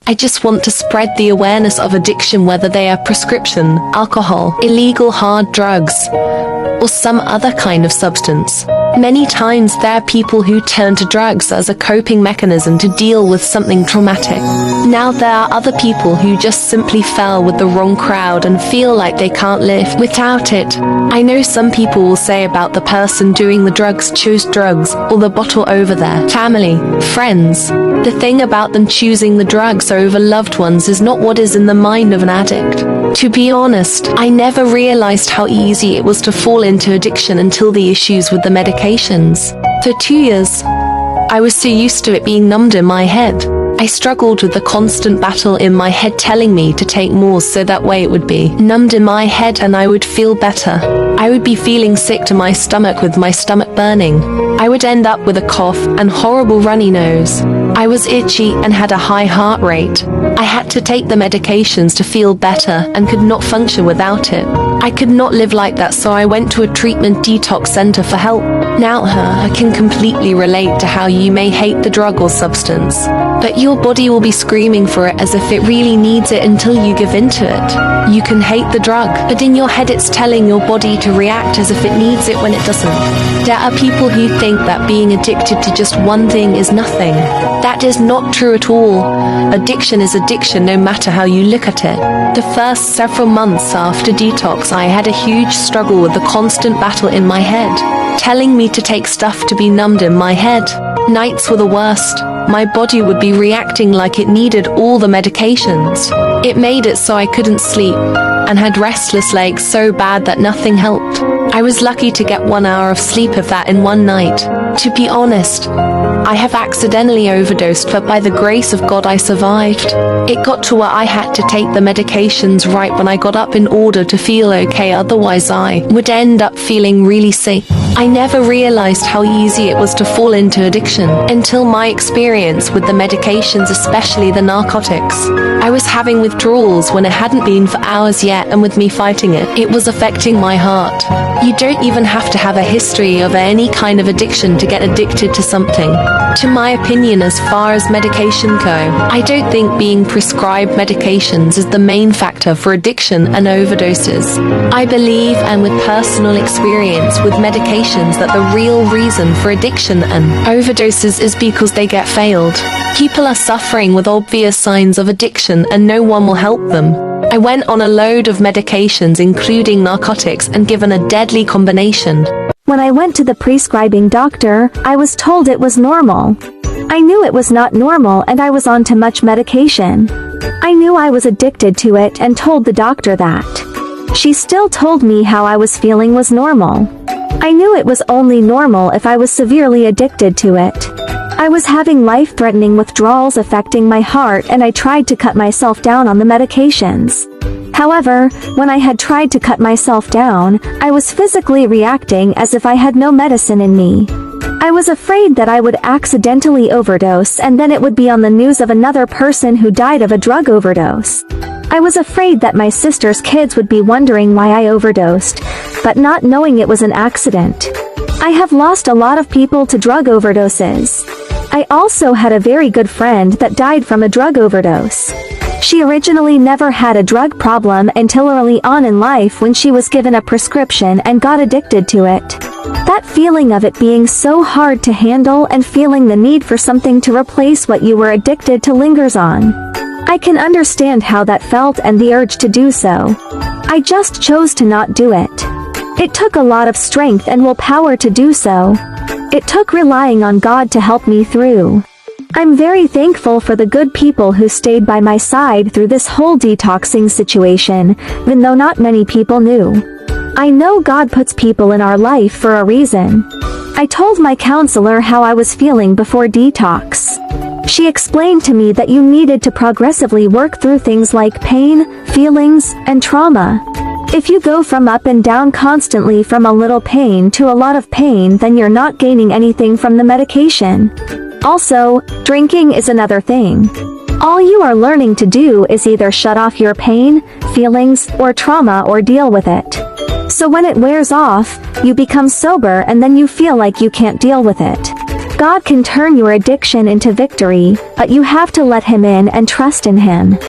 I just want to spread the awareness of addiction, whether they are prescription, alcohol, illegal hard drugs, or some other kind of substance. Many times there are people who turn to drugs as a coping mechanism to deal with something traumatic. Now there are other people who just simply fell with the wrong crowd and feel like they can't live without it. I know some people will say about the person doing the drugs chose drugs or the bottle over their family, friends. The thing about them choosing the drugs over loved ones is not what is in the mind of an addict. To be honest, I never realized how easy it was to fall into addiction until the issues with the medications. For 2 years, I was so used to it being numbed in my head. I struggled with the constant battle in my head telling me to take more so that way it would be numbed in my head and I would feel better. I would be feeling sick to my stomach with my stomach burning. I would end up with a cough and horrible runny nose. I was itchy and had a high heart rate. I had to take the medications to feel better and could not function without it. I could not live like that, so I went to a treatment detox center for help. Now, I can completely relate to how you may hate the drug or substance, but your body will be screaming for it as if it really needs it until you give into it. You can hate the drug, but in your head it's telling your body to react as if it needs it when it doesn't. There are people who think that being addicted to just one thing is nothing. That is not true at all. Addiction is addiction no matter how you look at it. The first several months after detox, I had a huge struggle with the constant battle in my head, telling me to take stuff to be numbed in my head. Nights were the worst. My body would be reacting like it needed all the medications. It made it so I couldn't sleep and had restless legs so bad that nothing helped. I was lucky to get 1 hour of sleep of that in one night. To be honest, I have accidentally overdosed, but by the grace of God I survived. It got to where I had to take the medications right when I got up in order to feel okay, otherwise I would end up feeling really sick. I never realized how easy it was to fall into addiction until my experience with the medications, especially the narcotics. I was having withdrawals when it hadn't been for hours yet, and with me fighting it, it was affecting my heart. You don't even have to have a history of any kind of addiction to get addicted to something. To my opinion, as far as medication go, I don't think being prescribed medications is the main factor for addiction and overdoses. I believe, and with personal experience with medications, that the real reason for addiction and overdoses is because they get failed. People are suffering with obvious signs of addiction and no one will help them. I went on a load of medications, including narcotics, and given a deadly combination. When I went to the prescribing doctor, I was told it was normal. I knew it was not normal and I was on too much medication. I knew I was addicted to it and told the doctor that. She still told me how I was feeling was normal. I knew it was only normal if I was severely addicted to it. I was having life-threatening withdrawals affecting my heart, and I tried to cut myself down on the medications. However, when I had tried to cut myself down, I was physically reacting as if I had no medicine in me. I was afraid that I would accidentally overdose and then it would be on the news of another person who died of a drug overdose. I was afraid that my sister's kids would be wondering why I overdosed, but not knowing it was an accident. I have lost a lot of people to drug overdoses. I also had a very good friend that died from a drug overdose. She originally never had a drug problem until early on in life when she was given a prescription and got addicted to it. That feeling of it being so hard to handle and feeling the need for something to replace what you were addicted to lingers on. I can understand how that felt and the urge to do so. I just chose to not do it. It took a lot of strength and willpower to do so. It took relying on God to help me through. I'm very thankful for the good people who stayed by my side through this whole detoxing situation, even though not many people knew. I know God puts people in our life for a reason. I told my counselor how I was feeling before detox. She explained to me that you needed to progressively work through things like pain, feelings, and trauma. If you go from up and down constantly from a little pain to a lot of pain, then you're not gaining anything from the medication. Also, drinking is another thing. All you are learning to do is either shut off your pain, feelings, or trauma or deal with it. So when it wears off, you become sober and then you feel like you can't deal with it. God can turn your addiction into victory, but you have to let Him in and trust in Him.